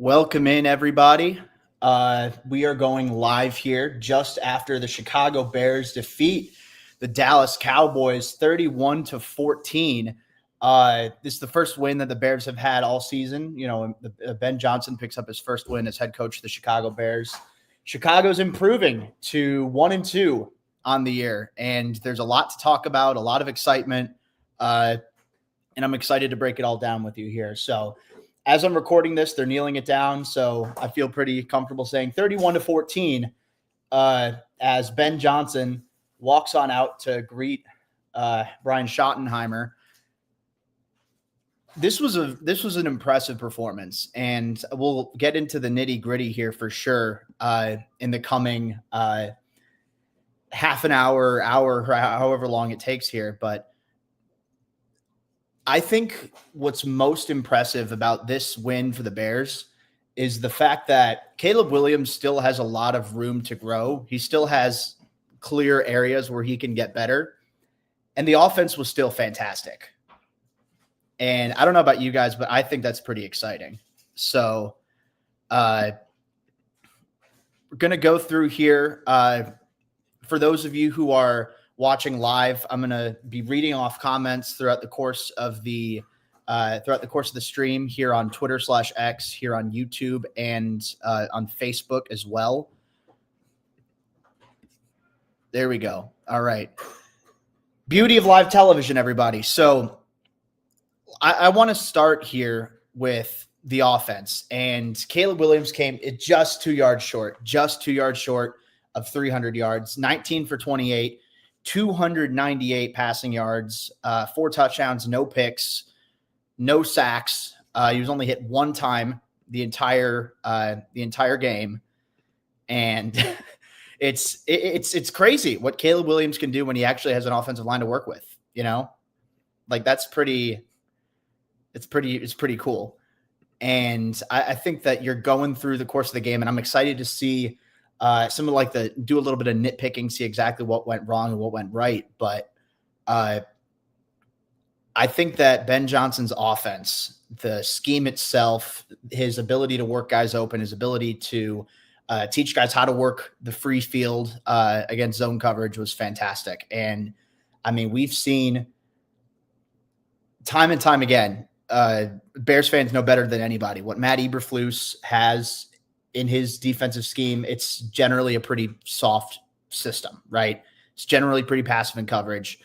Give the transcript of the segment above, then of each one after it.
Welcome in, everybody. We are going live here just after the Chicago Bears defeat the Dallas Cowboys 31-14. This is the first win that the Bears have had all season. You know, Ben Johnson picks up his first win as head coach of the Chicago Bears. Chicago's improving to 1-2 on the year, and there's a lot to talk about, a lot of excitement, and I'm excited to break it all down with you here. So, as I'm recording this, they're kneeling it down, so I feel pretty comfortable saying 31-14 as Ben Johnson walks on out to greet Brian Schottenheimer. This was an impressive performance, and we'll get into the nitty-gritty here for sure in the coming half an hour, however long it takes here, but I think what's most impressive about this win for the Bears is the fact that Caleb Williams still has a lot of room to grow. He still has clear areas where he can get better. And the offense was still fantastic. And I don't know about you guys, but I think that's pretty exciting. So we're going to go through here. For those of you who are watching live, I'm going to be reading off comments throughout the course of the stream here on Twitter/X, here on YouTube, and on Facebook as well. There we go. All right. Beauty of live television, everybody. So I want to start here with the offense, and Caleb Williams came just 2 yards short of 300 yards, 19 for 28. 298 passing yards, 4 touchdowns, no picks, no sacks. He was only hit one time the entire game, and it's crazy what Caleb Williams can do when he actually has an offensive line to work with. You know, like it's pretty cool. And I think that you're going through the course of the game, and I'm excited to see. Some of do a little bit of nitpicking, see exactly what went wrong and what went right. But I think that Ben Johnson's offense, the scheme itself, his ability to work guys open, his ability to teach guys how to work the free field against zone coverage was fantastic. And I mean, we've seen time and time again, Bears fans know better than anybody what Matt Eberflus has in his defensive scheme. It's generally a pretty soft system, right? It's generally pretty passive in coverage.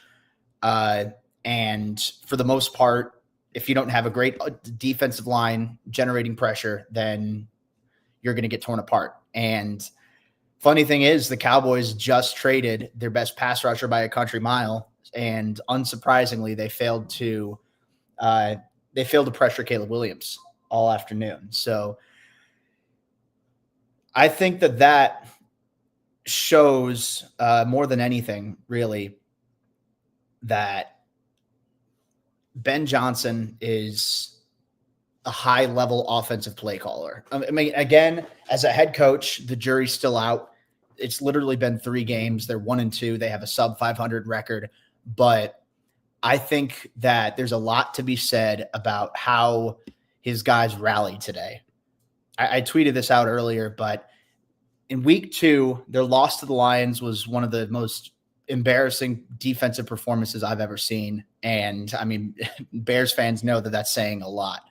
And for the most part, if you don't have a great defensive line generating pressure, then you're going to get torn apart. And funny thing is, the Cowboys just traded their best pass rusher by a country mile. And unsurprisingly, they failed to pressure Caleb Williams all afternoon. So I think that shows more than anything, really, that Ben Johnson is a high-level offensive play caller. I mean, again, as a head coach, the jury's still out. It's literally been 3 games. They're 1-2. They have a sub-500 record. But I think that there's a lot to be said about how his guys rallied today. I tweeted this out earlier, but in week 2, their loss to the Lions was one of the most embarrassing defensive performances I've ever seen. And I mean, Bears fans know that that's saying a lot.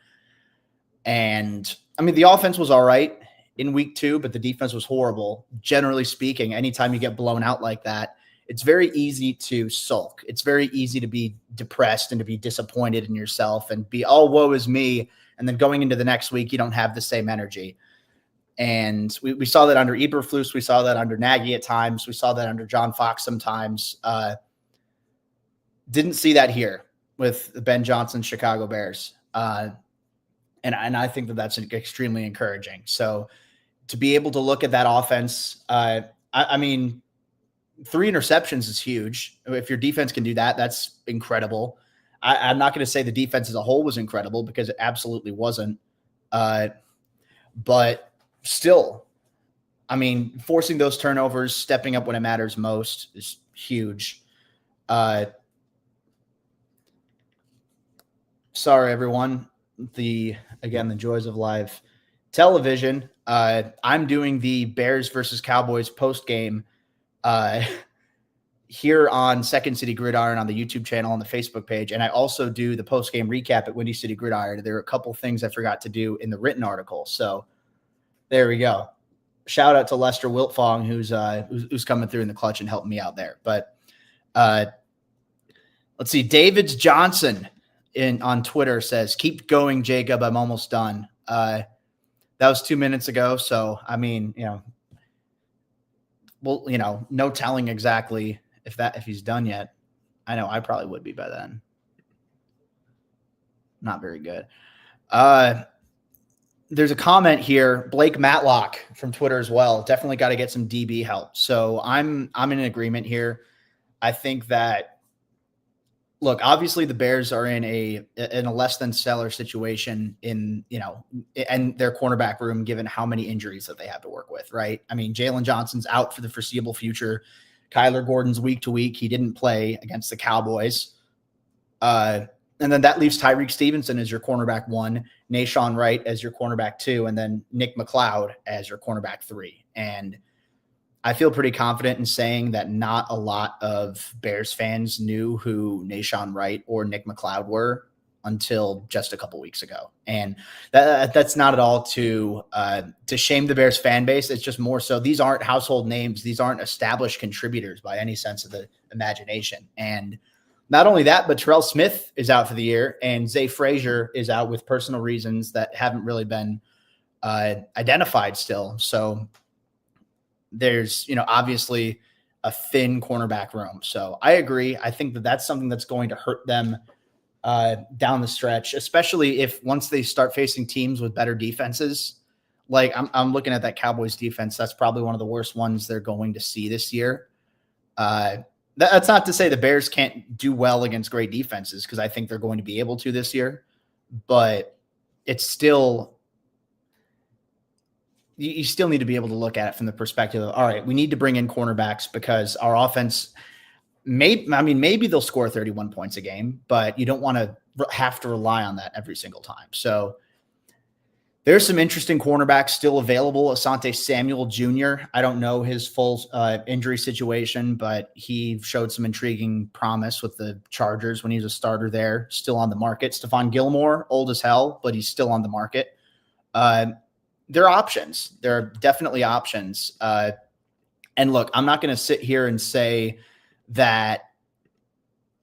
And I mean, the offense was all right in week 2, but the defense was horrible. Generally speaking, anytime you get blown out like that, it's very easy to sulk. It's very easy to be depressed and to be disappointed in yourself and be, oh, woe is me. And then going into the next week, you don't have the same energy. And we saw that under Eberflus. We saw that under Nagy at times. We saw that under John Fox sometimes. Didn't see that here with the Ben Johnson Chicago Bears. And I think that that's extremely encouraging. So to be able to look at that offense, I mean, 3 interceptions is huge. If your defense can do that, that's incredible. I'm not going to say the defense as a whole was incredible because it absolutely wasn't. But still, I mean, forcing those turnovers, stepping up when it matters most is huge. Sorry, everyone. The joys of live television, I'm doing the Bears versus Cowboys postgame here on Second City Gridiron on the YouTube channel, on the Facebook page. And I also do the postgame recap at Windy City Gridiron. There are a couple things I forgot to do in the written article. So there we go. Shout out to Lester Wiltfong, who's coming through in the clutch and helping me out there. But let's see. David's Johnson on Twitter says, "Keep going, Jacob. I'm almost done." That was 2 minutes ago. So, I mean, no telling exactly if he's done yet. I know I probably would be by then. Not very good. There's a comment here, Blake Matlock from Twitter as well. Definitely got to get some DB help. So I'm in agreement here. I think that, look, obviously the Bears are in a less than stellar situation and their cornerback room, given how many injuries that they have to work with, right? I mean, Jalen Johnson's out for the foreseeable future. Kyler Gordon's week to week. He didn't play against the Cowboys. And then that leaves Tyreek Stevenson as your cornerback 1, Nashawn Wright as your cornerback 2, and then Nick McLeod as your cornerback 3. And I feel pretty confident in saying that not a lot of Bears fans knew who Nashawn Wright or Nick McLeod were until just a couple weeks ago. And that's not at all to shame the Bears fan base. It's just more so these aren't household names. These aren't established contributors by any sense of the imagination. And not only that, but Terrell Smith is out for the year, and Zay Frazier is out with personal reasons that haven't really been identified still. So there's, obviously a thin cornerback room. So I agree. I think that that's something that's going to hurt them down the stretch, especially if once they start facing teams with better defenses. Like I'm looking at that Cowboys defense. That's probably one of the worst ones they're going to see this year. That's not to say the Bears can't do well against great defenses, because I think they're going to be able to this year. But it's still, you still need to be able to look at it from the perspective of, all right, we need to bring in cornerbacks because our offense maybe they'll score 31 points a game, but you don't want to have to rely on that every single time. So there's some interesting cornerbacks still available. Asante Samuel Jr., I don't know his full injury situation, but he showed some intriguing promise with the Chargers when he was a starter there, still on the market. Stephon Gilmore, old as hell, but he's still on the market. There are options. There are definitely options. And look, I'm not going to sit here and say that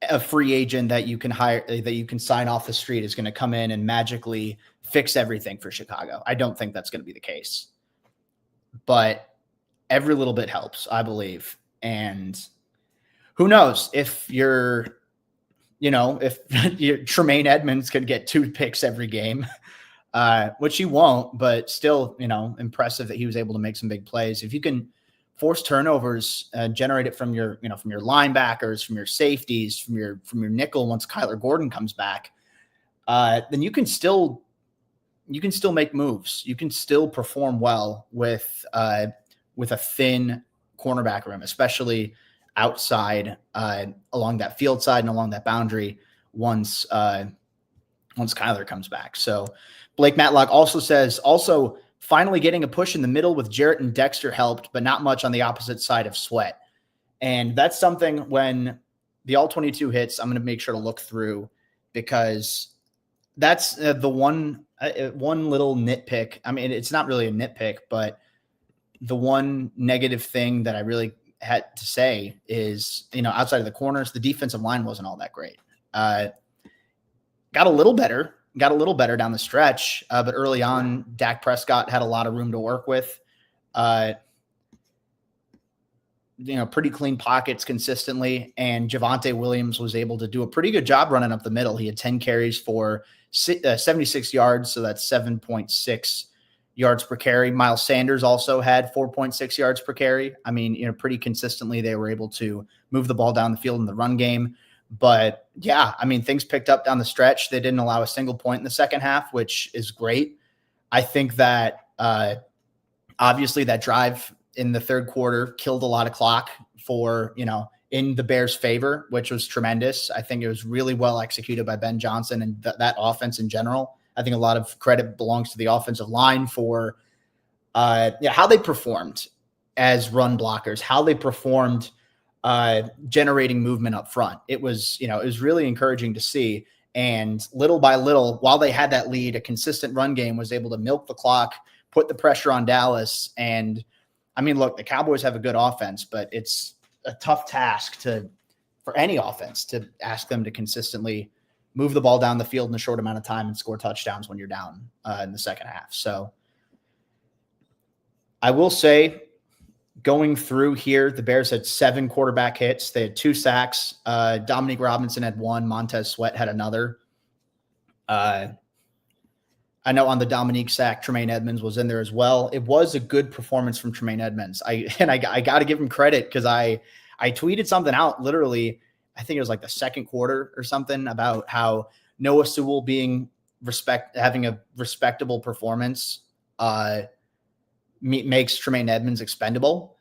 a free agent that you can hire, that you can sign off the street, is going to come in and magically fix everything for Chicago. I don't think that's going to be the case, but every little bit helps, I believe. And who knows if if Tremaine Edmonds could get 2 picks every game, which he won't, but still, impressive that he was able to make some big plays. If you can force turnovers, generate it from your linebackers, from your safeties, from your nickel once Kyler Gordon comes back, then you can still make moves. You can still perform well with a thin cornerback room, especially outside along that field side and along that boundary once Kyler comes back. So Blake Matlock also says, finally getting a push in the middle with Jarrett and Dexter helped, but not much on the opposite side of Sweat. And that's something when the all-22 hits, I'm going to make sure to look through, because that's the one little nitpick. I mean, it's not really a nitpick, but the one negative thing that I really had to say is, outside of the corners, the defensive line wasn't all that great. Got a little better down the stretch, but early on, Dak Prescott had a lot of room to work with. Pretty clean pockets consistently, and Javonte Williams was able to do a pretty good job running up the middle. He had 10 carries for 76 yards, so that's 7.6 yards per carry. Miles Sanders also had 4.6 yards per carry. I mean, pretty consistently they were able to move the ball down the field in the run game. But yeah, I mean, things picked up down the stretch. They didn't allow a single point in the second half, which is great. I think that obviously that drive in the third quarter killed a lot of clock for, in the Bears' favor, which was tremendous. I think it was really well executed by Ben Johnson and that offense in general. I think a lot of credit belongs to the offensive line for how they performed as run blockers, how they performed generating movement up front. It was really encouraging to see. And little by little, while they had that lead, a consistent run game was able to milk the clock, put the pressure on Dallas. And I mean, look, the Cowboys have a good offense, but it's a tough task for any offense to ask them to consistently move the ball down the field in a short amount of time and score touchdowns when you're down in the second half. So I will say, going through here, the Bears had 7 quarterback hits. They had 2 sacks. Dominique Robinson had 1. Montez Sweat had another. I know on the Dominique sack, Tremaine Edmonds was in there as well. It was a good performance from Tremaine Edmonds. I got to give him credit because I tweeted something out literally, I think it was like the second quarter or something, about how Noah Sewell having a respectable performance makes Tremaine Edmonds expendable.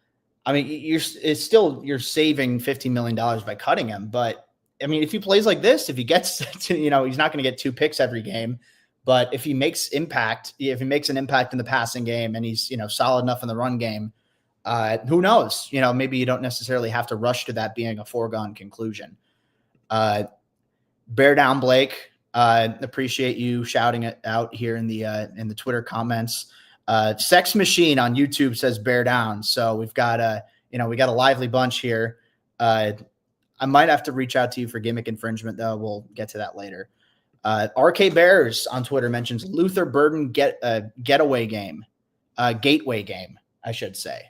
I mean, you're saving $15 million by cutting him. But I mean, if he plays like this, if he gets to, he's not going to get 2 picks every game, but if he makes an impact in the passing game and he's, solid enough in the run game, who knows, maybe you don't necessarily have to rush to that being a foregone conclusion. Bear down, Blake. Appreciate you shouting it out here in the Twitter comments. Sex Machine on YouTube says bear down. So we've got we got a lively bunch here. I might have to reach out to you for gimmick infringement though. We'll get to that later. RK Bears on Twitter mentions Luther Burden gateway game, I should say.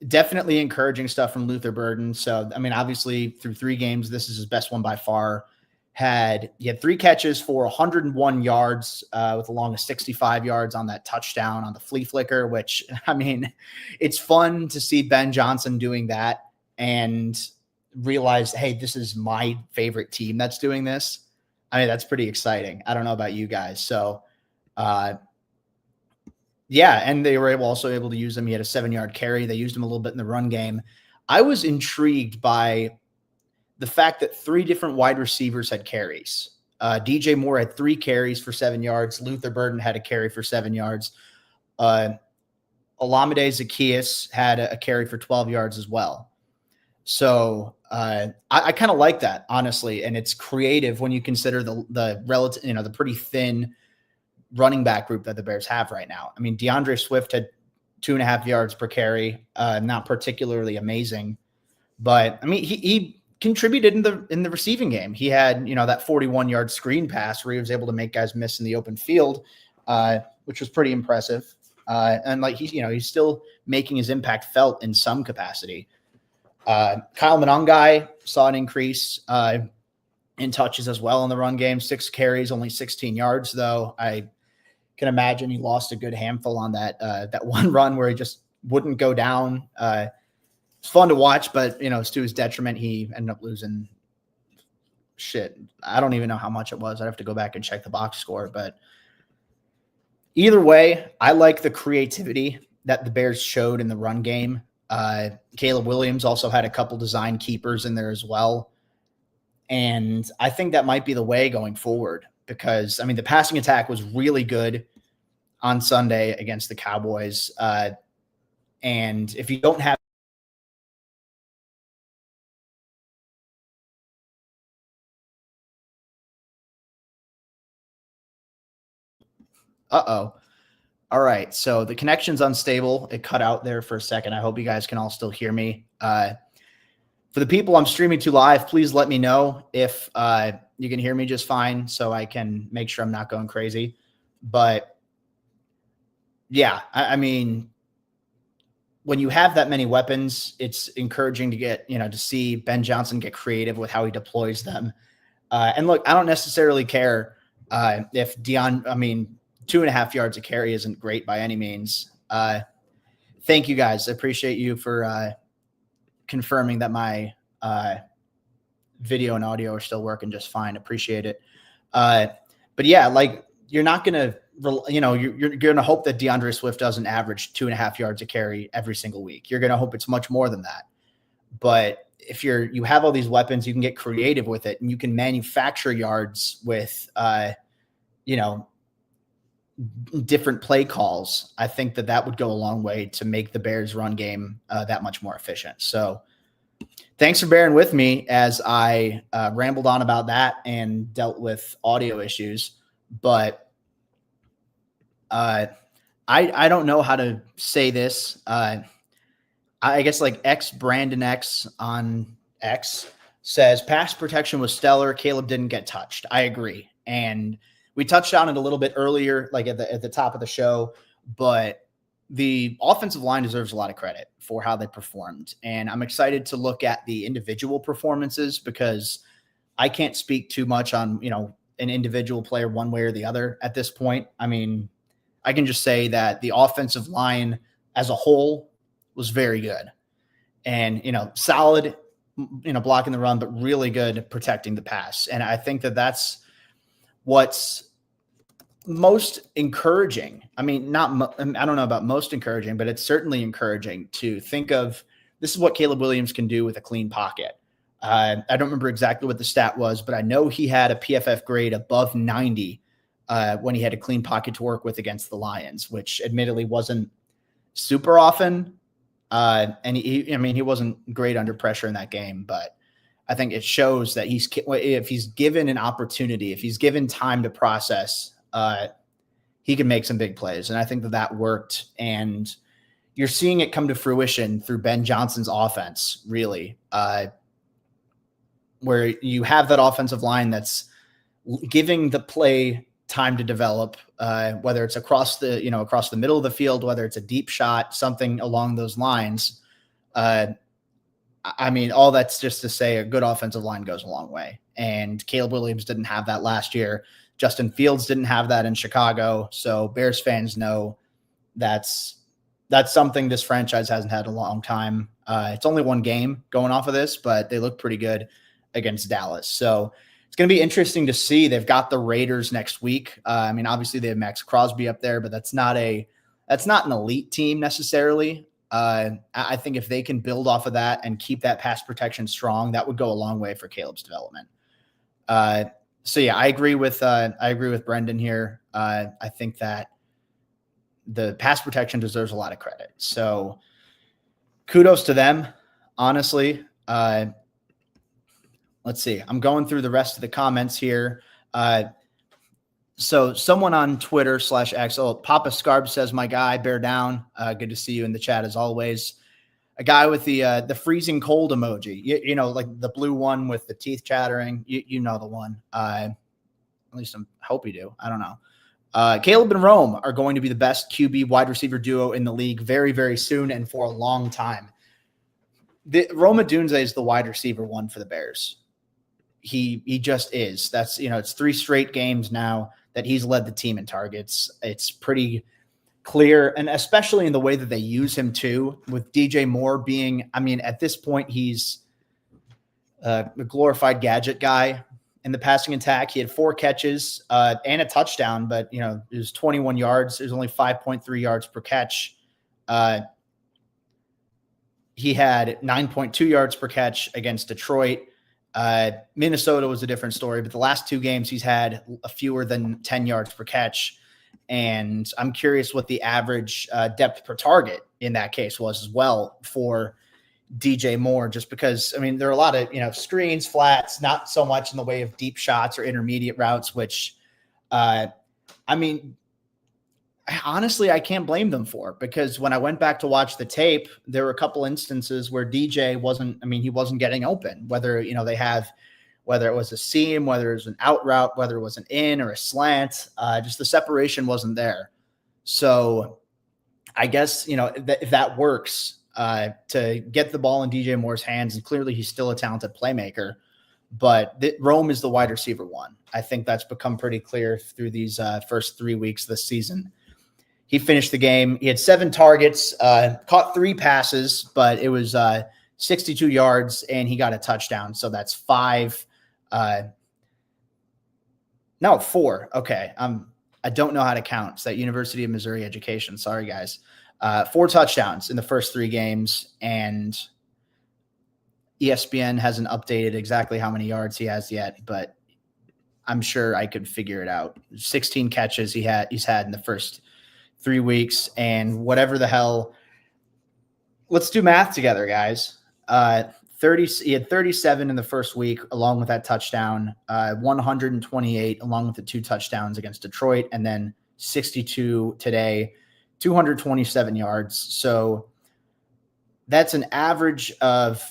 Definitely encouraging stuff from Luther Burden. So, I mean, obviously through 3 games, this is his best one by far. He had 3 catches for 101 yards with a long of 65 yards on that touchdown on the flea flicker, which, I mean, it's fun to see Ben Johnson doing that and realize, hey, this is my favorite team that's doing this. I mean, that's pretty exciting. I don't know about you guys. So, and they were also able to use him. He had a 7-yard carry. They used him a little bit in the run game. I was intrigued by the fact that 3 different wide receivers had carries. DJ Moore had 3 carries for 7 yards. Luther Burden had a carry for 7 yards. Olamide Zaccheaus had a carry for 12 yards as well. So I kind of like that, honestly. And it's creative when you consider the relative, the pretty thin running back group that the Bears have right now. I mean, DeAndre Swift had 2.5 yards per carry, not particularly amazing, but I mean, he contributed in the receiving game. He had, that 41-yard screen pass where he was able to make guys miss in the open field, which was pretty impressive. And he's still making his impact felt in some capacity. Kyle Monangai saw an increase in touches as well in the run game. 6 carries, only 16 yards, though. I can imagine he lost a good handful on that one run where he just wouldn't go down. It's fun to watch, but it's to his detriment. He ended up losing shit. I don't even know how much it was. I'd have to go back and check the box score. But either way, I like the creativity that the Bears showed in the run game. Caleb Williams also had a couple design keepers in there as well. And I think that might be the way going forward because, I mean, the passing attack was really good on Sunday against the Cowboys. And if you don't have all right. So the connection's unstable. It cut out there for a second. I hope you guys can all still hear me. For the people I'm streaming to live, please let me know if you can hear me just fine so I can make sure I'm not going crazy. But yeah, I mean, when you have that many weapons, it's encouraging to get, to see Ben Johnson get creative with how he deploys them. And look, I don't necessarily care if 2.5 yards a carry isn't great by any means. Thank you guys. I appreciate you for confirming that my video and audio are still working just fine. Appreciate it. But yeah, you're not going to, you're going to hope that DeAndre Swift doesn't average 2.5 yards a carry every single week. You're going to hope it's much more than that. But if you have all these weapons, you can get creative with it and you can manufacture yards with you know, different play calls, I think that would go a long way to make the Bears run game that much more efficient. So thanks for bearing with me as I rambled on about that and dealt with audio issues. But I don't know how to say this. I guess like Brandon X on X says pass protection was stellar. Caleb didn't get touched. I agree. And we touched on it a little bit earlier, like at the top of the show, but the offensive line deserves a lot of credit for how they performed. And I'm excited to look at the individual performances because I can't speak too much on, an individual player one way or the other at this point. I mean, I can just say that the offensive line as a whole was very good and, solid, blocking the run, but really good protecting the pass. And I think that that's what's most encouraging. I mean, I don't know about most encouraging, but it's certainly encouraging to think of this is what Caleb Williams can do with a clean pocket. I don't remember exactly what the stat was, but I know he had a PFF grade above 90 when he had a clean pocket to work with against the Lions, which admittedly wasn't super often. And he wasn't great under pressure in that game, but I think it shows that if he's given an opportunity, if he's given time to process, he can make some big plays. And I think that worked. And you're seeing it come to fruition through Ben Johnson's offense, really, where you have that offensive line that's giving the play time to develop, whether it's across the middle of the field, whether it's a deep shot, something along those lines. I mean, all that's just to say a good offensive line goes a long way. And Caleb Williams didn't have that last year. Justin Fields didn't have that in Chicago. So Bears fans know that's something this franchise hasn't had in a long time. It's only one game going off of this, but they look pretty good against Dallas. So it's going to be interesting to see. They've got the Raiders next week. I mean, obviously they have Max Crosby up there, but that's not an elite team necessarily. I think if they can build off of that and keep that pass protection strong, that would go a long way for Caleb's development. So yeah, I agree with Brendan here. I think that the pass protection deserves a lot of credit. So kudos to them, honestly. Let's see. I'm going through the rest of the comments here. So someone on Twitter /X, Papa Scarb says, my guy, bear down. Good to see you in the chat as always. A guy with the freezing cold emoji, like the blue one with the teeth chattering. You know the one. At least I hope you do. I don't know. Caleb and Rome are going to be the best QB wide receiver duo in the league very, very soon and for a long time. Rome Odunze is the wide receiver one for the Bears. He just is. That's, it's 3 straight games now that he's led the team in targets. It's pretty clear, and especially in the way that they use him too, with DJ Moore being, I mean, at this point, he's a glorified gadget guy in the passing attack. He had 4 catches and a touchdown, but, it was 21 yards. There's only 5.3 yards per catch. He had 9.2 yards per catch against Detroit. Minnesota was a different story, but the last 2 games he's had fewer than 10 yards per catch. And I'm curious what the average depth per target in that case was as well for DJ Moore, just because, I mean, there are a lot of, screens, flats, not so much in the way of deep shots or intermediate routes, which, honestly, I can't blame them for, because when I went back to watch the tape, there were a couple instances where DJ he wasn't getting open, whether it was a seam, whether it was an out route, whether it was an in or a slant, just the separation wasn't there. So I guess, if that works to get the ball in DJ Moore's hands, and clearly he's still a talented playmaker, but Rome is the wide receiver one. I think that's become pretty clear through these first 3 weeks this season. He finished the game. He had 7 targets, caught 3 passes, but it was 62 yards, and he got a touchdown. So that's 4. Okay. I don't know how to count. It's that University of Missouri education. Sorry, guys. 4 touchdowns in the first 3 games, and ESPN hasn't updated exactly how many yards he has yet, but I'm sure I could figure it out. 16 catches he's had in the first 3 weeks, and whatever the hell. Let's do math together, guys. he had 37 in the first week, along with that touchdown, 128 along with the 2 touchdowns against Detroit, and then 62 today, 227 yards. So that's an average of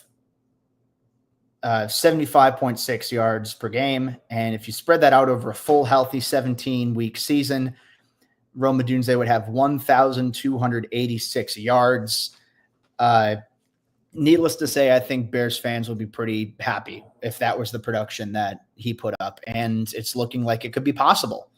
75.6 yards per game. And if you spread that out over a full healthy 17-week season, Rome Odunze would have 1,286 yards. Needless to say, I think Bears fans will be pretty happy if that was the production that he put up, and it's looking like it could be possible.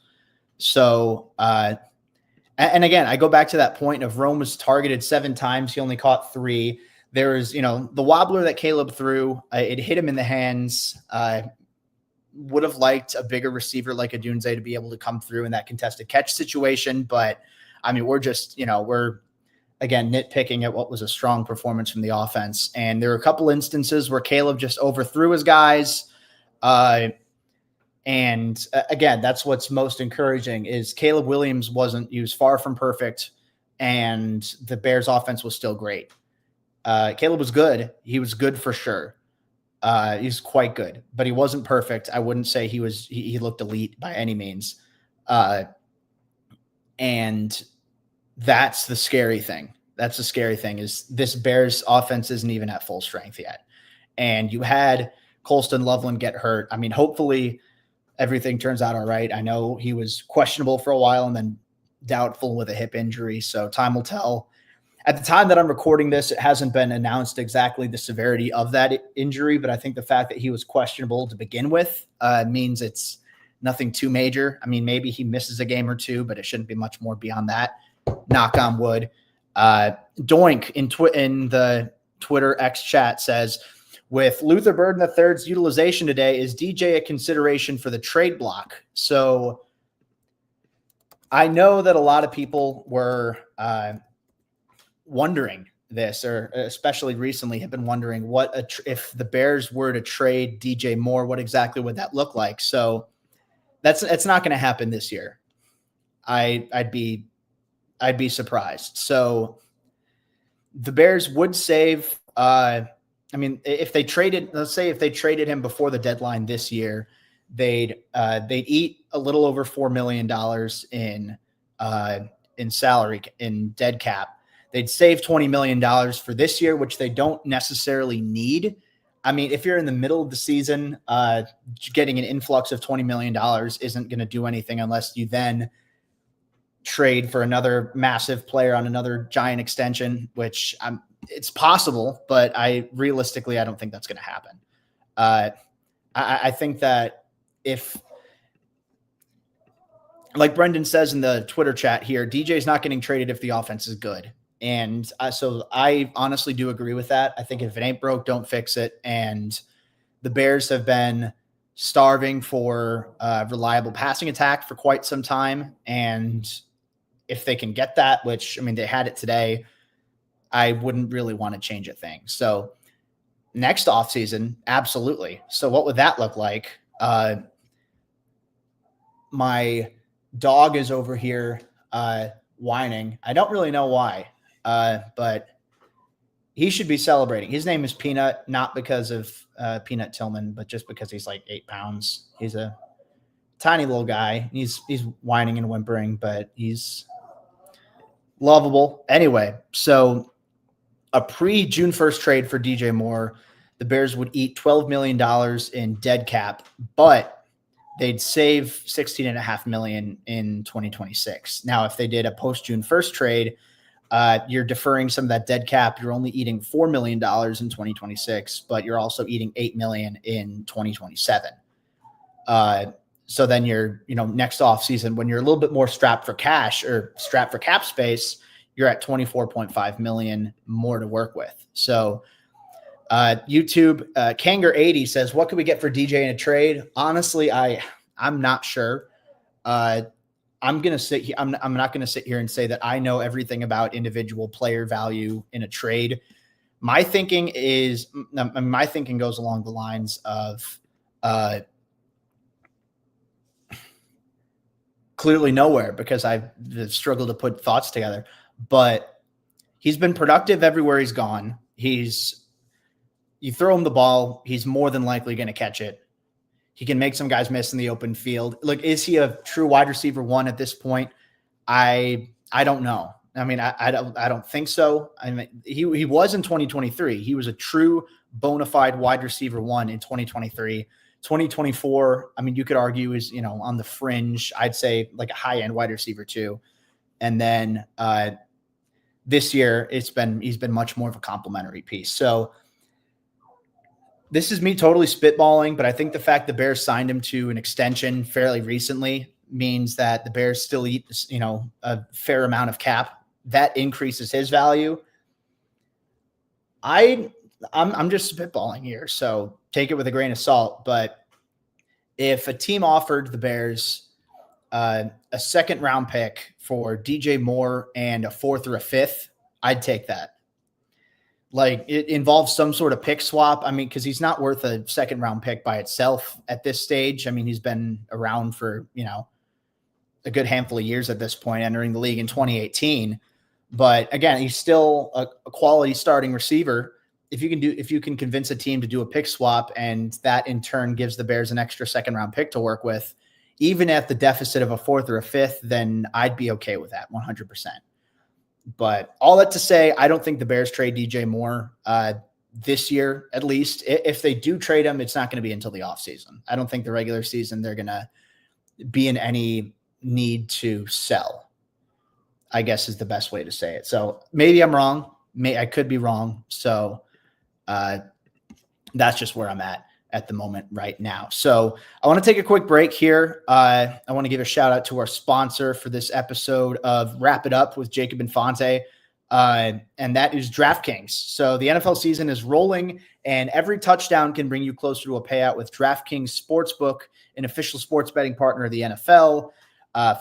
So, and again, I go back to that point of Rome was targeted 7 times. He only caught 3. There was, the wobbler that Caleb threw, it hit him in the hands. Would have liked a bigger receiver like Odunze to be able to come through in that contested catch situation. But I mean, we're just, we're again nitpicking at what was a strong performance from the offense. And there are a couple instances where Caleb just overthrew his guys. And again, that's what's most encouraging is Caleb Williams he was far from perfect, and the Bears offense was still great. Caleb was good. He was good for sure. He's quite good, but he wasn't perfect. I wouldn't say he looked elite by any means. And that's the scary thing. That's the scary thing is this Bears offense isn't even at full strength yet. And you had Colston Loveland get hurt. I mean, hopefully everything turns out all right. I know he was questionable for a while and then doubtful with a hip injury. So time will tell. At the time that I'm recording this, it hasn't been announced exactly the severity of that injury, but I think the fact that he was questionable to begin with means it's nothing too major. I mean, maybe he misses a game or 2, but it shouldn't be much more beyond that. Knock on wood. Doink in the Twitter X chat says, with Luther Burden III's utilization today, is DJ a consideration for the trade block? So I know that a lot of people were wondering this, or especially recently have been wondering if the Bears were to trade DJ Moore, what exactly would that look like? So it's not going to happen this year. I'd be surprised. So the Bears would save. If they traded, let's say if they traded him before the deadline this year, they'd eat a little over $4 million in salary, in dead cap. They'd save $20 million for this year, which they don't necessarily need. I mean, if you're in the middle of the season, getting an influx of $20 million isn't going to do anything unless you then trade for another massive player on another giant extension, which it's possible, but realistically, I don't think that's going to happen. I think that if, like Brendan says in the Twitter chat here, DJ's not getting traded if the offense is good. And so I honestly do agree with that. I think if it ain't broke, don't fix it. And the Bears have been starving for a reliable passing attack for quite some time. And if they can get that, which, I mean, they had it today, I wouldn't really want to change a thing. So next offseason, absolutely. So what would that look like? My dog is over here whining. I don't really know why. But he should be celebrating. His name is Peanut, not because of Peanut Tillman, but just because he's like 8 pounds. He's a tiny little guy. He's whining and whimpering, but he's lovable. Anyway, so a pre-June 1st trade for DJ Moore, the Bears would eat $12 million in dead cap, but they'd save $16.5 million in 2026. Now, if they did a post-June 1st trade, you're deferring some of that dead cap. You're only eating $4 million in 2026, but you're also eating $8 million in 2027. So then you're, next off season, when you're a little bit more strapped for cash or strapped for cap space, you're at 24.5 million more to work with. So YouTube Kanger80 says, what could we get for DJ in a trade? Honestly, I'm not sure. I'm going to sit here. I'm not going to sit here and say that I know everything about individual player value in a trade. My thinking goes along the lines of clearly nowhere because I've struggled to put thoughts together. But he's been productive everywhere he's gone. You throw him the ball, he's more than likely going to catch it. He can make some guys miss in the open field. Look, is he a true wide receiver one at this point? I don't know. I mean, I don't think so. I mean, he was in 2023. He was a true bona fide wide receiver one in 2023. 2024, I mean, you could argue is, on the fringe. I'd say like a high end wide receiver too. And then this year he's been much more of a complimentary piece. So this is me totally spitballing, but I think the fact the Bears signed him to an extension fairly recently means that the Bears still eat, a fair amount of cap. That increases his value. I'm just spitballing here, so take it with a grain of salt. But if a team offered the Bears a second round pick for DJ Moore and a fourth or a fifth, I'd take that. Like, it involves some sort of pick swap. I mean, because he's not worth a second round pick by itself at this stage. I mean, he's been around for, a good handful of years at this point, entering the league in 2018. But again, he's still a quality starting receiver. If you can convince a team to do a pick swap, and that in turn gives the Bears an extra second round pick to work with, even at the deficit of a fourth or a fifth, then I'd be okay with that 100%. But all that to say, I don't think the Bears trade DJ Moore this year, at least. If they do trade him, it's not going to be until the offseason. I don't think the regular season they're going to be in any need to sell, I guess is the best way to say it. So maybe I'm wrong. I could be wrong. So that's just where I'm at the moment right now. So I want to take a quick break here. I want to give a shout out to our sponsor for this episode of Wrap It Up with Jacob Infante. And that is DraftKings. So the NFL season is rolling, and every touchdown can bring you closer to a payout with DraftKings Sportsbook, an official sports betting partner of the NFL.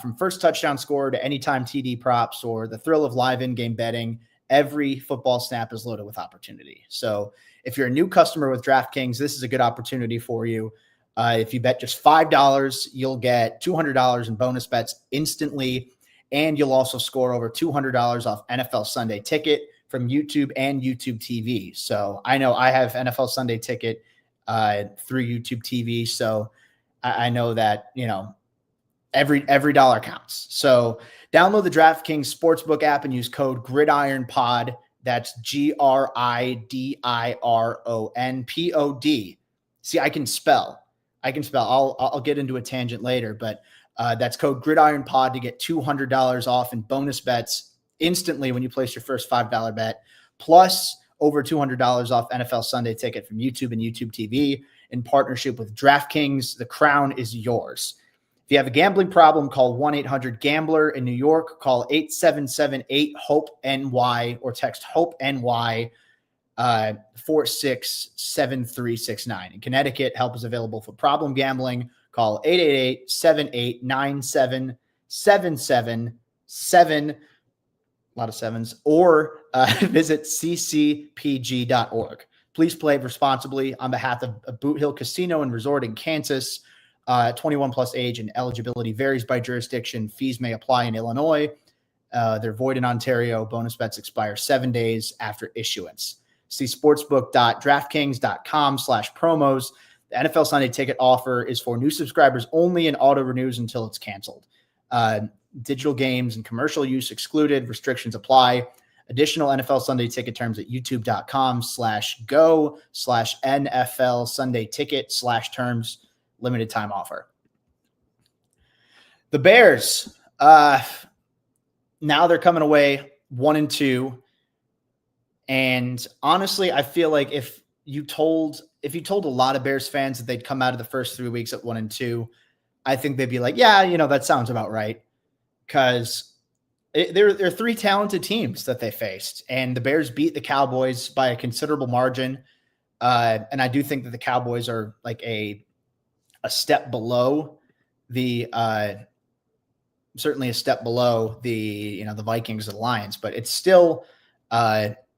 From first touchdown score to anytime TD props or the thrill of live in-game betting, every football snap is loaded with opportunity. So if you're a new customer with DraftKings, this is a good opportunity for you. If you bet just $5, you'll get $200 in bonus bets instantly, and you'll also score over $200 off NFL Sunday Ticket from YouTube and YouTube TV. So I know I have NFL Sunday Ticket through YouTube TV, so I know that, every dollar counts. So download the DraftKings Sportsbook app and use code GRIDIRONPOD. That's GRIDIRONPOD. See, I can spell. I'll get into a tangent later, but that's code GRIDIRONPOD to get $200 off in bonus bets instantly when you place your first $5 bet, plus over $200 off NFL Sunday Ticket from YouTube and YouTube TV in partnership with DraftKings. The crown is yours. If you have a gambling problem, call 1-800-GAMBLER. In New York, call 877-8-HOPE-NY or text HOPE-NY 467369. In Connecticut, help is available for problem gambling. Call 888-789-7777, a lot of sevens, or visit ccpg.org. Please play responsibly on behalf of Boot Hill Casino and Resort in Kansas. 21 plus age and eligibility varies by jurisdiction. Fees may apply in Illinois. They're void in Ontario. Bonus bets expire 7 days after issuance. See sportsbook.draftkings.com/promos. The NFL Sunday Ticket offer is for new subscribers only and auto renews until it's canceled. Digital games and commercial use excluded. Restrictions apply. Additional NFL Sunday Ticket terms at youtube.com/go/NFL Sunday Ticket/terms. Limited time offer. The Bears, now they're coming away 1-2. And honestly, I feel like if you told a lot of Bears fans that they'd come out of the first 3 weeks at 1-2, I think they'd be like, yeah, that sounds about right. Because there are three talented teams that they faced, and the Bears beat the Cowboys by a considerable margin. And I do think that the Cowboys are like a step below the certainly a step below the Vikings and the Lions, but it's still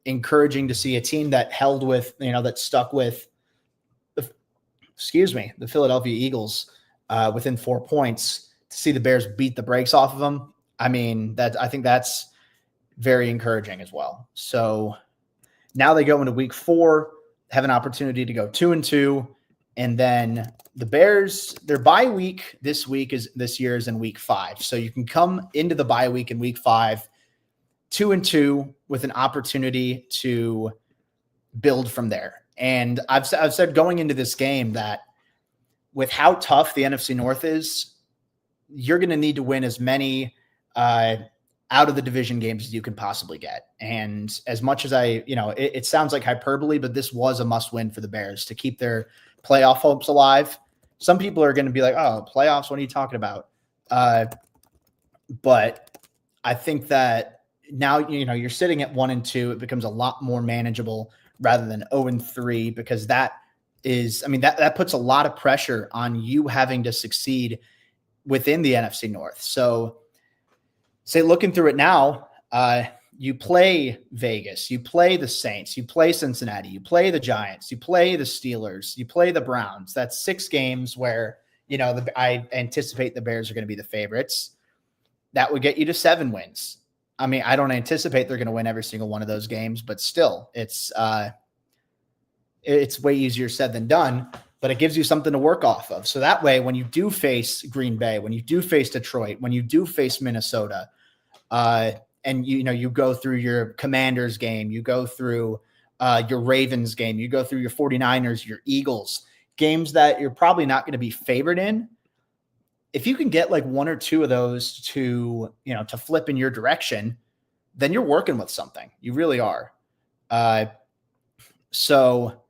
encouraging to see a team that held with that stuck with the Philadelphia Eagles within 4 points see the Bears beat the brakes off of them, I think that's very encouraging as well. So now they go into week 4, have an opportunity to go 2-2, and then the Bears, their bye week this year is in week 5. So you can come into the bye week in week 5, 2-2, with an opportunity to build from there. And I've said going into this game that with how tough the NFC North is, you're going to need to win as many out of the division games as you can possibly get. And as much as it sounds like hyperbole, but this was a must win for the Bears to keep their playoff hopes alive. Some people are going to be like, oh, playoffs, what are you talking about? But I think that now, you're sitting at 1-2. It becomes a lot more manageable rather than 0-3, because that puts a lot of pressure on you having to succeed within the NFC North. So say looking through it now, you play Vegas, you play the Saints, you play Cincinnati, you play the Giants, you play the Steelers, you play the Browns. That's 6 games where, I anticipate the Bears are going to be the favorites. That would get you to 7 wins. I don't anticipate they're going to win every single one of those games, but still, it's way easier said than done, but it gives you something to work off of. So that way, when you do face Green Bay, when you do face Detroit, when you do face Minnesota, and you go through your Commanders game, you go through your Ravens game, you go through your 49ers, your Eagles, games that you're probably not going to be favored in. If you can get like 1 or 2 of those to flip in your direction, then you're working with something. You really are. So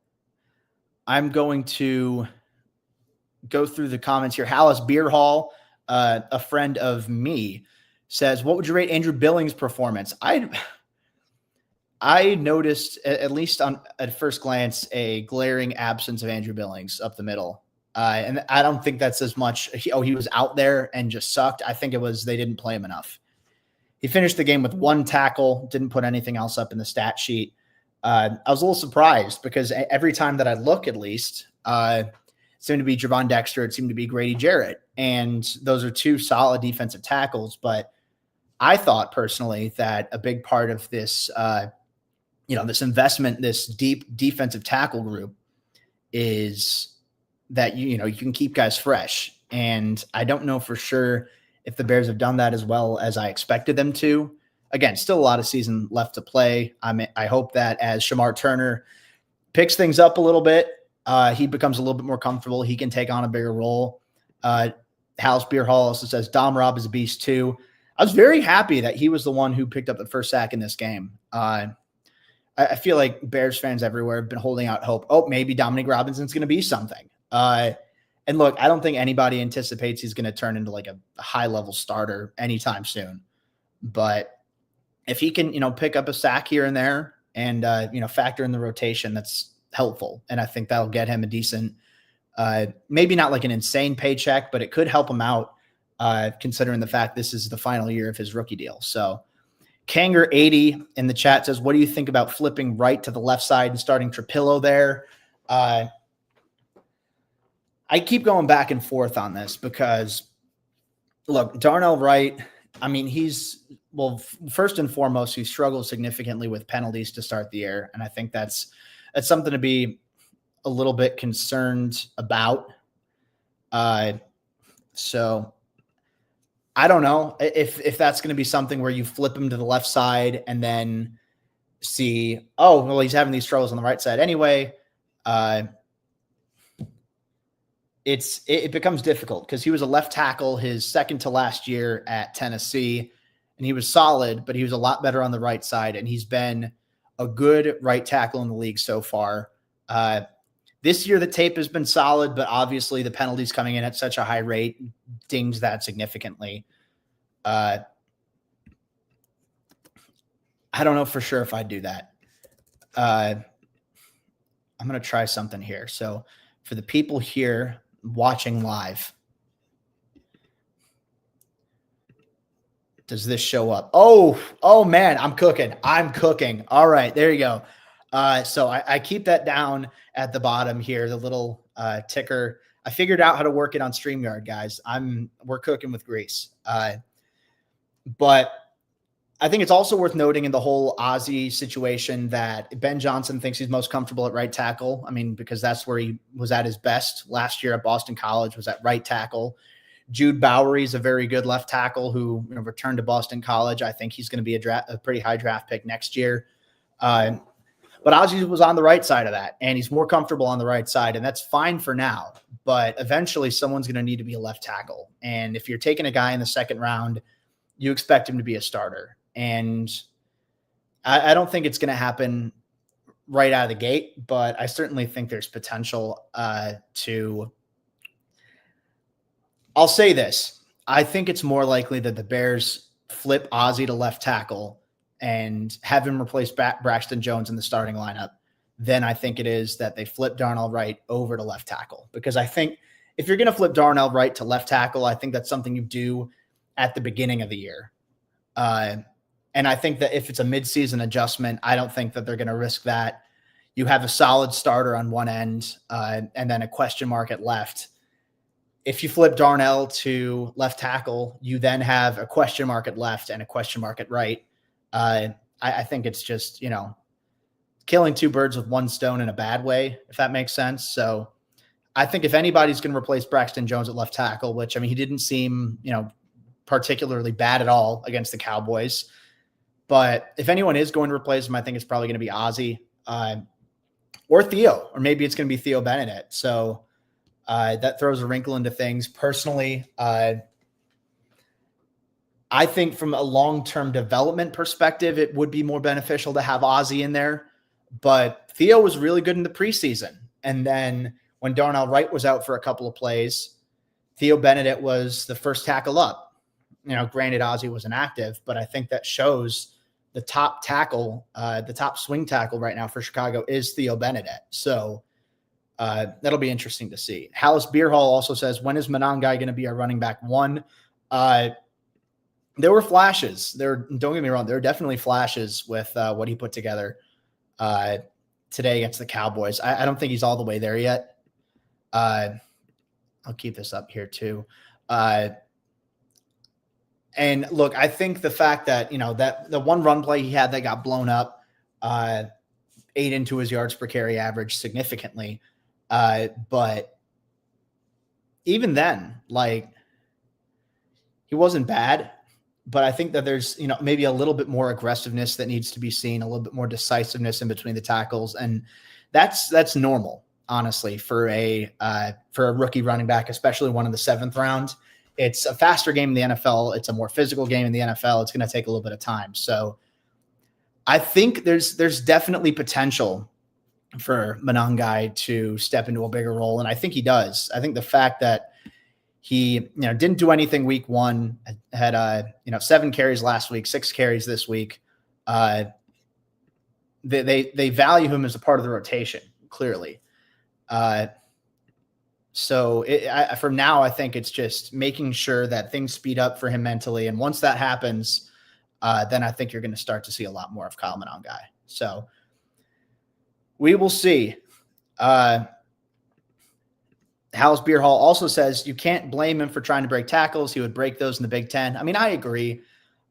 I'm going to go through the comments here. Hallis Beer Hall, a friend of me, says, what would you rate Andrew Billings' performance? I noticed, at least at first glance, a glaring absence of Andrew Billings up the middle. And I don't think that's as much, he was out there and just sucked. I think it was they didn't play him enough. He finished the game with 1 tackle, didn't put anything else up in the stat sheet. I was a little surprised because every time that I look, at least, it seemed to be Javon Dexter, it seemed to be Grady Jarrett. And those are 2 solid defensive tackles. But I thought personally that a big part of this, this investment, this deep defensive tackle group, is that you can keep guys fresh. And I don't know for sure if the Bears have done that as well as I expected them to. Again, still a lot of season left to play. I hope that as Shamar Turner picks things up a little bit, he becomes a little bit more comfortable. He can take on a bigger role. Hallis Beer Hall also says Dom Robb is a beast too. I was very happy that he was the one who picked up the first sack in this game. I feel like Bears fans everywhere have been holding out hope. Oh, maybe Dominique Robinson's going to be something. And look, I don't think anybody anticipates he's going to turn into like a high-level starter anytime soon. But if he can, pick up a sack here and there and, factor in the rotation, that's helpful. And I think that'll get him a decent, maybe not like an insane paycheck, but it could help him out, considering the fact this is the final year of his rookie deal. So Kanger80 in the chat says, what do you think about flipping right to the left side and starting Trapillo there? I keep going back and forth on this because, look, Darnell Wright, first and foremost, he struggles significantly with penalties to start the year. And I think that's something to be a little bit concerned about. So I don't know if that's going to be something where you flip him to the left side and then see, oh, well, he's having these struggles on the right side anyway. It becomes difficult because he was a left tackle his second to last year at Tennessee, and he was solid, but he was a lot better on the right side, and he's been a good right tackle in the league so far. This year, the tape has been solid, but obviously the penalties coming in at such a high rate dings that significantly. I don't know for sure if I'd do that. I'm going to try something here. So for the people here watching live, does this show up? Oh man, I'm cooking. All right, there you go. So I keep that down at the bottom here, the little ticker. I figured out how to work it on StreamYard, guys. We're cooking with grease. But I think it's also worth noting in the whole Ozzie situation that Ben Johnson thinks he's most comfortable at right tackle. I mean, because that's where he was at his best last year at Boston College, was at right tackle. Jude Bowery is a very good left tackle who returned to Boston College. I think he's going to be a pretty high draft pick next year. But Ozzie was on the right side of that, and he's more comfortable on the right side, and that's fine for now. But eventually someone's going to need to be a left tackle. And if you're taking a guy in the second round, you expect him to be a starter. And I don't think it's going to happen right out of the gate, but I certainly think there's potential to – I'll say this. I think it's more likely that the Bears flip Ozzie to left tackle and have him replace Braxton Jones in the starting lineup than I think it is that they flip Darnell Wright over to left tackle. Because I think if you're going to flip Darnell Wright to left tackle, I think that's something you do at the beginning of the year. And I think that if it's a midseason adjustment, I don't think that they're going to risk that. You have a solid starter on one end and then a question mark at left. If you flip Darnell to left tackle, you then have a question mark at left and a question mark at right. I think it's just, killing two birds with one stone in a bad way, if that makes sense. So I think if anybody's going to replace Braxton Jones at left tackle, which, I mean, he didn't seem, particularly bad at all against the Cowboys. But if anyone is going to replace him, I think it's probably going to be Ozzie or Theo, or maybe it's going to be Theo Benedict. So that throws a wrinkle into things. Personally, I think from a long-term development perspective, it would be more beneficial to have Ozzie in there. But Theo was really good in the preseason. And then when Darnell Wright was out for a couple of plays, Theo Benedict was the first tackle up. Granted, Ozzie was inactive, but I think that shows the top tackle, the top swing tackle right now for Chicago is Theo Benedict. So that'll be interesting to see. Hallis Beerhall also says, when is Monangai going to be our running back one? There were flashes. Don't get me wrong. There were definitely flashes with what he put together today against the Cowboys. I don't think he's all the way there yet. I'll keep this up here too. And look, I think the fact that, that the one run play he had that got blown up ate into his yards per carry average significantly. But even then, he wasn't bad. But I think that there's, maybe a little bit more aggressiveness that needs to be seen, a little bit more decisiveness in between the tackles. And that's normal, honestly, for a rookie running back, especially one in the seventh round. It's a faster game in the NFL. It's a more physical game in the NFL. It's going to take a little bit of time. So I think there's definitely potential for Monangai to step into a bigger role. And I think he does. I think the fact that he, didn't do anything week one, had, 7 carries last week, 6 carries this week. They value him as a part of the rotation, clearly. So for now, I think it's just making sure that things speed up for him mentally. And once that happens, then I think you're going to start to see a lot more of Kyle Monangai. So we will see. Hallis Beerhall also says you can't blame him for trying to break tackles. He would break those in the Big Ten. I mean, I agree.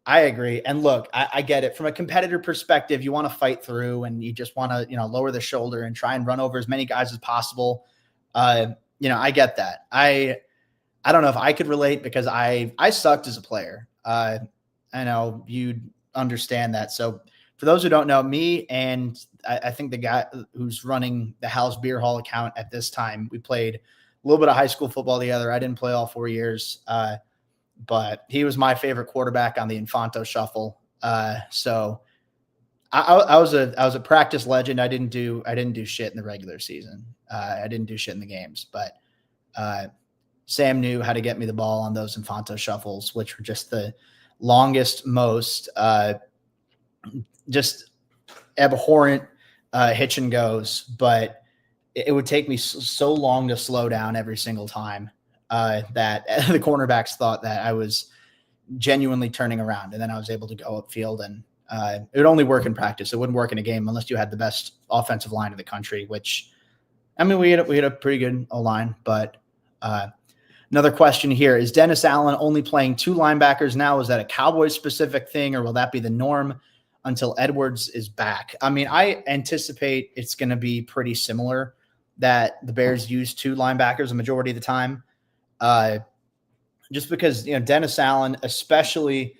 And look, I get it. From a competitor perspective, you want to fight through and you just want to, lower the shoulder and try and run over as many guys as possible. I get that. I don't know if I could relate because I sucked as a player. I know you'd understand that. So for those who don't know, me and I think the guy who's running the Hallis Beerhall account at this time, we played a little bit of high school football together. I didn't play all 4 years, but he was my favorite quarterback on the Infante shuffle. So I was a practice legend. I didn't do shit in the regular season. I didn't do shit in the games, but Sam knew how to get me the ball on those Infante shuffles, which were just the longest, most just abhorrent hitch and goes, but it would take me so long to slow down every single time that the cornerbacks thought that I was genuinely turning around, and then I was able to go upfield, and it would only work in practice. It wouldn't work in a game unless you had the best offensive line in the country, which, I mean, we had a pretty good O-line, but Another question here, is Dennis Allen only playing 2 linebackers now? Is that a Cowboys specific thing, or will that be the norm until Edwards is back? I mean, I anticipate it's going to be pretty similar, that the Bears use 2 linebackers the majority of the time. Just because, Dennis Allen, especially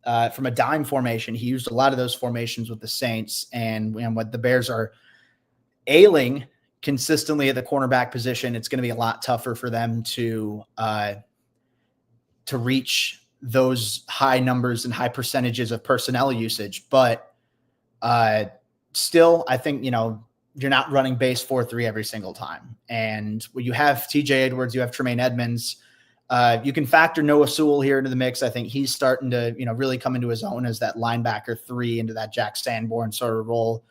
from a dime formation, he used a lot of those formations with the Saints, and what the Bears are ailing consistently at the cornerback position, it's going to be a lot tougher for them to reach those high numbers and high percentages of personnel usage. But still, I think, you're not running base 4-3 every single time. And when you have TJ Edwards, you have Tremaine Edmonds, you can factor Noah Sewell here into the mix. I think he's starting to, really come into his own as that linebacker 3 into that Jack Sanborn sort of role.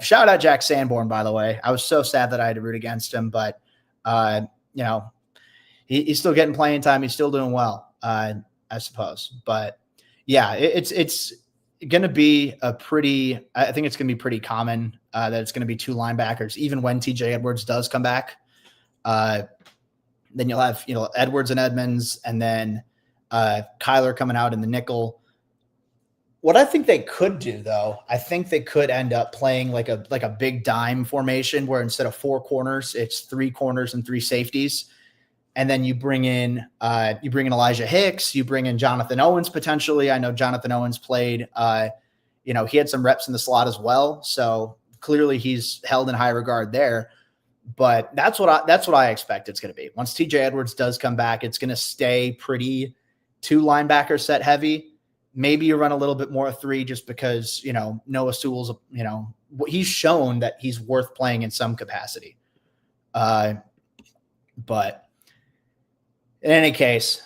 Shout out Jack Sanborn, by the way. I was so sad that I had to root against him, but he's still getting playing time. He's still doing well, I suppose. But yeah, it's going to be I think it's going to be pretty common that it's going to be 2 linebackers, even when TJ Edwards does come back. Then you'll have, Edwards and Edmonds, and then Kyler coming out in the nickel. What I think they could do, though, I think they could end up playing like a big dime formation where instead of 4 corners, it's 3 corners and 3 safeties. And then you bring in Elijah Hicks, you bring in Jonathan Owens potentially. I know Jonathan Owens played, he had some reps in the slot as well. So clearly he's held in high regard there. But that's what I expect it's going to be. Once TJ Edwards does come back, it's going to stay pretty 2 linebacker set heavy. Maybe you run a little bit more 3 just because, Noah Sewell's, he's shown that he's worth playing in some capacity. But in any case,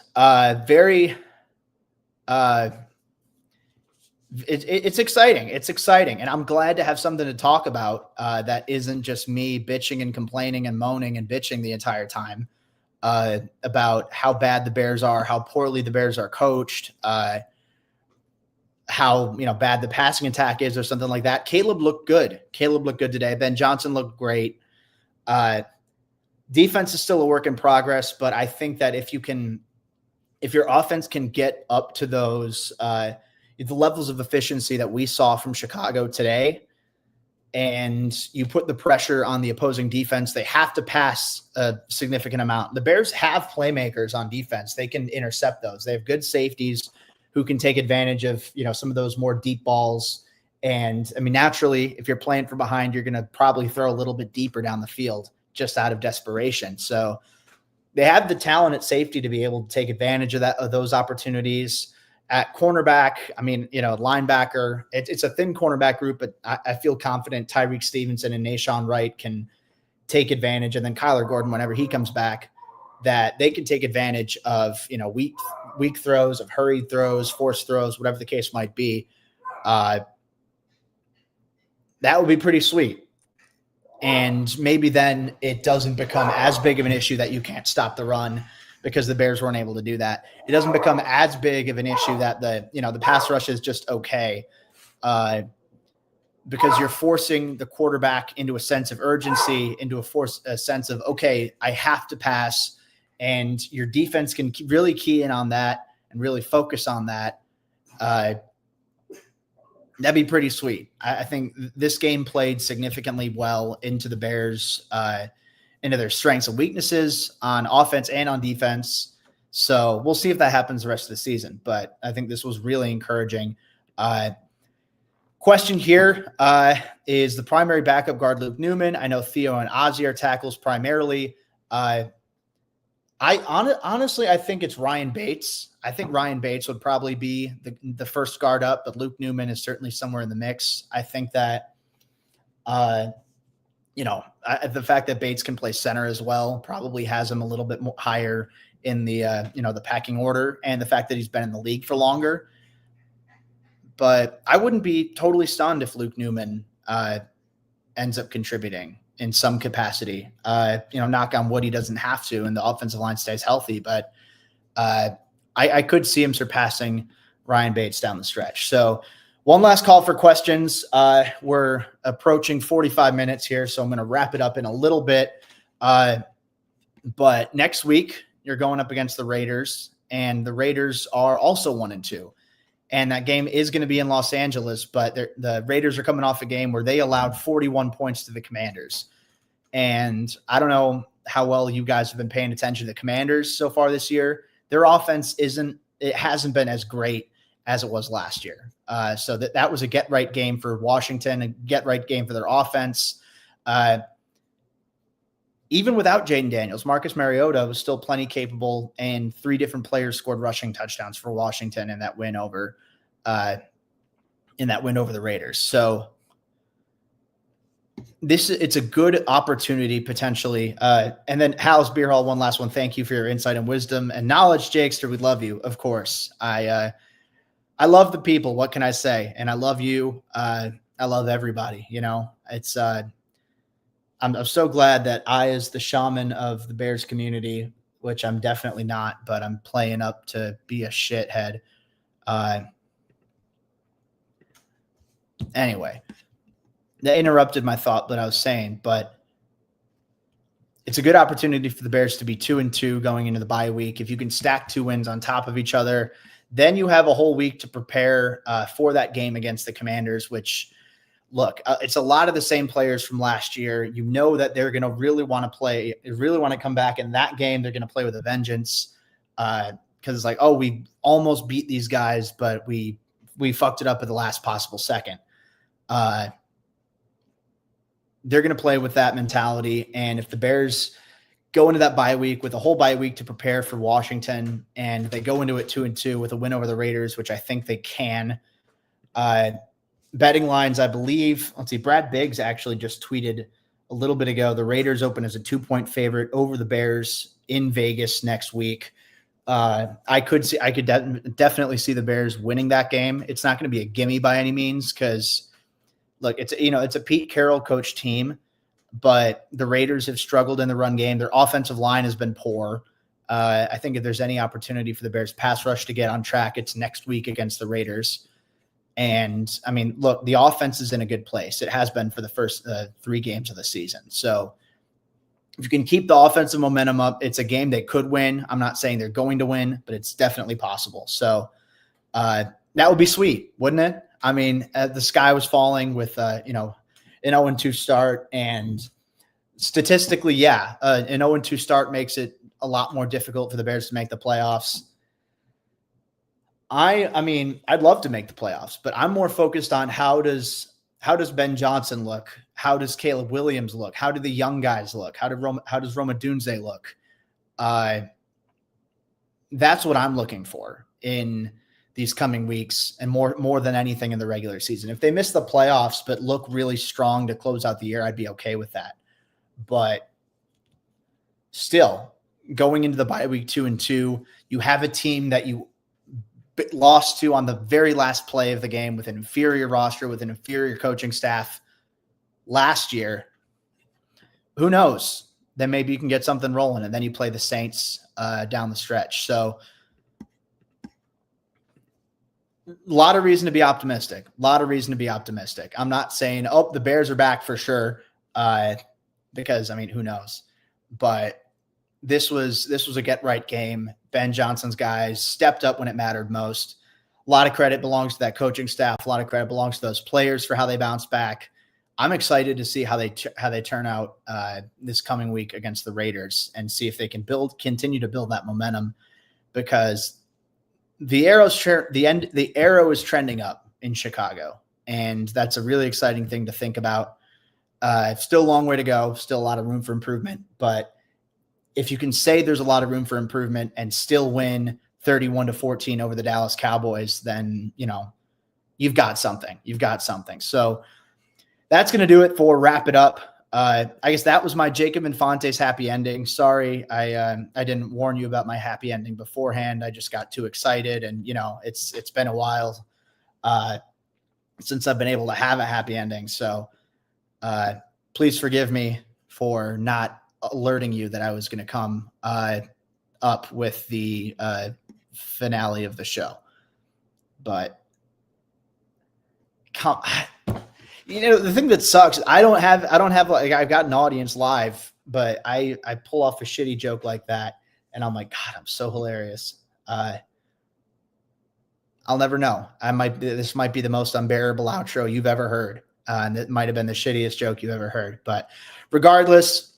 it's exciting. It's exciting. And I'm glad to have something to talk about that isn't just me bitching and complaining and moaning and bitching the entire time about how bad the Bears are, how poorly the Bears are coached, how bad the passing attack is or something like that. Caleb looked good. Today. Ben Johnson looked great. Defense is still a work in progress, but I think that if your offense can get up to those the levels of efficiency that we saw from Chicago today, and you put the pressure on the opposing defense, they have to pass a significant amount. The Bears have playmakers on defense. They can intercept those. They have good safeties who can take advantage of, some of those more deep balls. And I mean, naturally, if you're playing from behind, you're going to probably throw a little bit deeper down the field just out of desperation. So they have the talent at safety to be able to take advantage of those opportunities. At cornerback, I mean, linebacker, it's a thin cornerback group, but I feel confident Tyreek Stevenson and Nashawn Wright can take advantage. And then Kyler Gordon, whenever he comes back, that they can take advantage of, weak throws, of hurried throws, forced throws, whatever the case might be. That would be pretty sweet. And maybe then it doesn't become as big of an issue that you can't stop the run because the Bears weren't able to do that. It doesn't become as big of an issue that the pass rush is just okay, because you're forcing the quarterback into a sense of urgency, into a sense of, okay, I have to pass, and your defense can really key in on that and really focus on that. That'd be pretty sweet. I think this game played significantly well into the Bears, into their strengths and weaknesses on offense and on defense. So we'll see if that happens the rest of the season. But I think this was really encouraging. Question here is the primary backup guard Luke Newman. I know Theo and Ozzie are tackles primarily. Honestly, I think it's Ryan Bates. I think Ryan Bates would probably be the first guard up, but Luke Newman is certainly somewhere in the mix. I think that, the fact that Bates can play center as well probably has him a little bit more higher in the, the packing order, and the fact that he's been in the league for longer. But I wouldn't be totally stunned if Luke Newman ends up contributing in some capacity. Knock on wood, he doesn't have to, and the offensive line stays healthy. But I could see him surpassing Ryan Bates down the stretch. So one last call for questions. We're approaching 45 minutes here, so I'm going to wrap it up in a little bit. But next week, you're going up against the Raiders, and the Raiders are also 1-2. And that game is going to be in Los Angeles, but the Raiders are coming off a game where they allowed 41 points to the Commanders. And I don't know how well you guys have been paying attention to the Commanders so far this year. Their offense hasn't been as great as it was last year. So that was a get-right game for Washington, a get-right game for their offense. Even without Jaden Daniels, Marcus Mariota was still plenty capable, and 3 different players scored rushing touchdowns for Washington in that win over the Raiders. So it's a good opportunity potentially. And then Hal's Beer Hall, one last one. Thank you for your insight and wisdom and knowledge, Jakester. We love you, of course. I love the people. What can I say? And I love you. I love everybody. It's I'm so glad that I, as the shaman of the Bears community, which I'm definitely not, but I'm playing up to be a shithead. Anyway, that interrupted my thought that I was saying, but it's a good opportunity for the Bears to be 2-2 going into the bye week. If you can stack 2 wins on top of each other, then you have a whole week to prepare for that game against the Commanders, which – look, it's a lot of the same players from last year. You know that they're going to really want to come back in that game. They're going to play with a vengeance because it's like, oh, we almost beat these guys, but we fucked it up at the last possible second. They're going to play with that mentality. And if the Bears go into that bye week with a whole bye week to prepare for Washington, and they go into it 2-2 with a win over the Raiders, which I think they can, betting lines, I believe. Let's see. Brad Biggs actually just tweeted a little bit ago. The Raiders open as a 2-point favorite over the Bears in Vegas next week. I could definitely see the Bears winning that game. It's not going to be a gimme by any means because, look, it's a Pete Carroll coach team, but the Raiders have struggled in the run game. Their offensive line has been poor. I think if there's any opportunity for the Bears pass rush to get on track, it's next week against the Raiders. And I mean, look, the offense is in a good place. It has been for the first 3 games of the season. So if you can keep the offensive momentum up, it's a game they could win. I'm not saying they're going to win, but it's definitely possible. So that would be sweet, wouldn't it? I mean, the sky was falling with, an 0-2 start. And statistically, yeah, an 0-2 start makes it a lot more difficult for the Bears to make the playoffs. I mean, I'd love to make the playoffs, but I'm more focused on how does Ben Johnson look? How does Caleb Williams look? How do the young guys look? How does Roma Dunze look? That's what I'm looking for in these coming weeks, and more than anything in the regular season. If they miss the playoffs but look really strong to close out the year, I'd be okay with that. But still, going into the bye week 2-2, you have a team that you lost to on the very last play of the game with an inferior roster, with an inferior coaching staff last year. Who knows? Then maybe you can get something rolling, and then you play the Saints down the stretch. So a lot of reason to be optimistic. I'm not saying, oh, the Bears are back for sure, because, I mean, who knows? But this was a get-right game. Ben Johnson's guys stepped up when it mattered most. A lot of credit belongs to that coaching staff. A lot of credit belongs to those players for how they bounced back. I'm excited to see how they turn out this coming week against the Raiders and see if they can continue to build that momentum, because the arrow is trending up in Chicago, and that's a really exciting thing to think about. Still a long way to go, still a lot of room for improvement, but if you can say there's a lot of room for improvement and still win 31-14 over the Dallas Cowboys, then, you've got something. So that's going to do it for Wrap It Up. I guess that was my Jacob Infante's happy ending. Sorry, I didn't warn you about my happy ending beforehand. I just got too excited, and it's been a while since I've been able to have a happy ending. So please forgive me for not alerting you that I was going to come up with the finale of the show. But the thing that sucks, I don't have like, I've got an audience live but I pull off a shitty joke like that, and I'm like, God, I'm so hilarious. I'll never know. This might be the most unbearable outro you've ever heard. And it might have been the shittiest joke you ever heard. But regardless,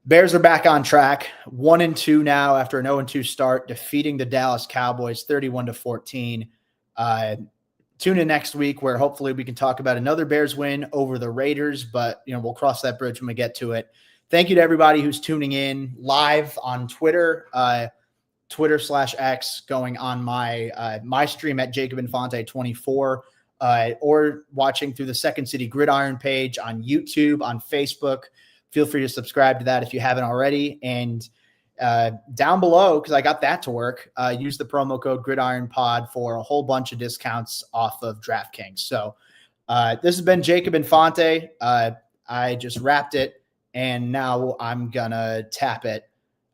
Bears are back on track. 1-2 now after an 0-2 start, defeating the Dallas Cowboys 31-14. Tune in next week where hopefully we can talk about another Bears win over the Raiders, but we'll cross that bridge when we get to it. Thank you to everybody who's tuning in live on Twitter. Twitter/X, going on my stream at Jacob Infante 24, or watching through the Second City Gridiron page on YouTube, on Facebook. Feel free to subscribe to that if you haven't already. And down below, because I got that to work, use the promo code GridironPod for a whole bunch of discounts off of DraftKings. So this has been Jacob Infante. I just wrapped it, and now I'm going to tap it.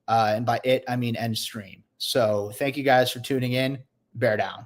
And by it, I mean end stream. So thank you guys for tuning in. Bear down.